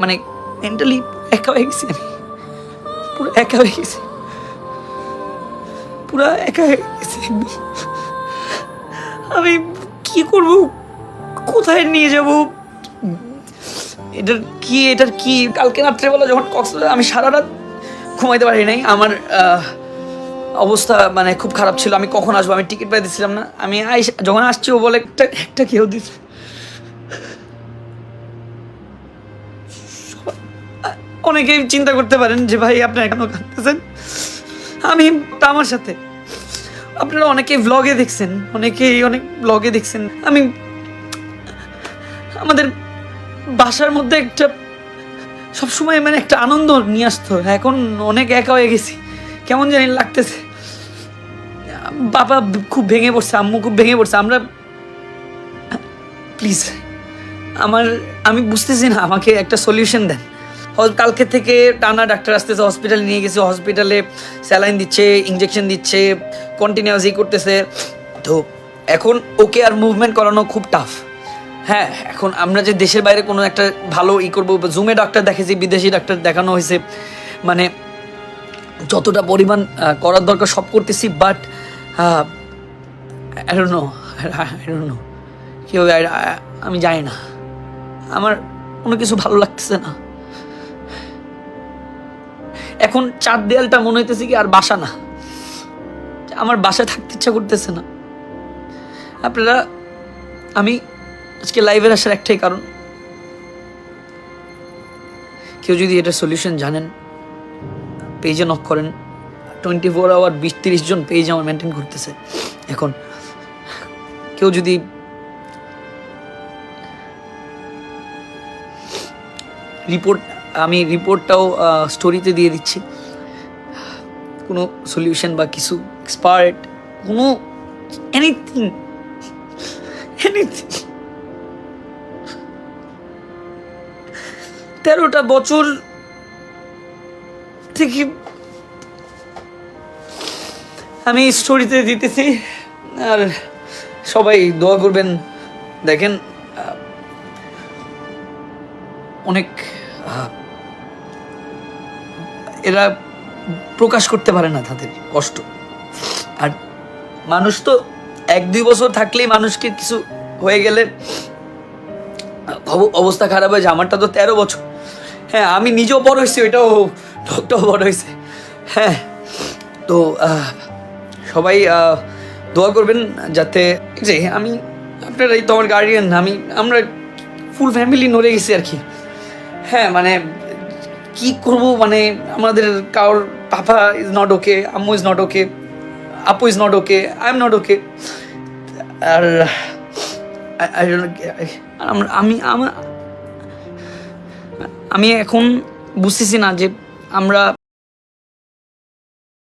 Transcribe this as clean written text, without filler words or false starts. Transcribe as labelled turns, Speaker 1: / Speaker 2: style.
Speaker 1: মানে মেন্টালি একা হয়ে গেছি, আমি পুরো একা হয়ে গেছি, পুরো একা হয়ে গেছি। আমি কি করব, কোথায় নিয়ে যাব, এটার কি কালকে রাত্রেবেলা যখন কক্সবাজার, আমি সারা রাত ঘুমাইতে পারি নাই। আমার অবস্থা মানে খুব খারাপ ছিল। আমি কখন আসবো, আমি টিকিট পাইতেছিলাম না। আমি যখন আসছি ও বলে একটা কেউ দিচ্ছে। অনেকেই চিন্তা করতে পারেন যে ভাই আপনারা কেন কাঁদতেছেন, আমি আমার সাথে আপনারা অনেকেই ভ্লগে দেখছেন, অনেক ভ্লগে দেখছেন। আমি আমাদের বাসার মধ্যে একটা সবসময় মানে একটা আনন্দ নিয়ে আসতো, এখন অনেক একা হয়ে গেছি, কেমন জানি লাগতেছে। বাবা খুব ভেঙে পড়ছে, আম্মু খুব ভেঙে পড়ছে। আমরা প্লিজ আমি বুঝতেছি না, আমাকে একটা সলিউশন দেন। কালকে থেকে টানা ডাক্তার আসতেছে, হসপিটালে নিয়ে গেছে, হসপিটালে স্যালাইন দিচ্ছে, ইঞ্জেকশন দিচ্ছে, কন্টিনিউয়াসই করতেছে। তো এখন ওকে আর মুভমেন্ট করানো খুব টাফ। হ্যাঁ, এখন আমরা যে দেশের বাইরে কোনো একটা ভালো করবো, জুমে ডাক্তার দেখেছি, বিদেশি ডাক্তার দেখানো হয়েছে, মানে যতটা পরিমাণ করার দরকার সব করতেছি, বাট I don't know কেউ, আমি জানি না, আমার কোনো কিছু ভালো লাগতেছে না। এখন চার দেয়ালটা মনে হইতেছে কি আর বাসা না, আমার বাসায় থাকতে ইচ্ছা করতেছে না। আপনারা, আমি আজকে লাইভের আসার একটাই কারণ, কেউ যদি এটা সলিউশন জানেন পেজে নক করেন। 24 আওয়ার 20-30 জন পেজ আমার মেনটেন করতেছে। এখন কেউ যদি আমি রিপোর্টটাও স্টোরিতে দিয়ে দিচ্ছি, কোনো সলিউশন বা কিছু এক্সপার্ট, কোনো এনিথিং 13টা বছর থেকে আমি স্টোরিতে দিতেছি, আর সবাই দোয়া করবেন। দেখেন, অনেক এরা প্রকাশ করতে পারে না তাদের কষ্ট। আর মানুষ তো 1-2 বছর থাকলেই মানুষকে কিছু হয়ে গেলে অবস্থা খারাপ হয়ে যায়। আমারটা তো 13 বছর। হ্যাঁ, আমি নিজেও বড় হয়েছি, ওইটাও লোকটাও বড় হয়েছে। হ্যাঁ, তো সবাই দোয়া করবেন যাতে, যে আমি আপনারাই তো আমার গার্ডিয়ান, আমরা ফুল ফ্যামিলি নড়ে গেছি আর কি। হ্যাঁ, মানে কি করব, মানে আমাদের কারোর পাপা ইজ নট ওকে, আম্মু ইজ নট ওকে, আপু is not okay, I am not okay. আর আমি এখন বুঝতেছি না যে আমরা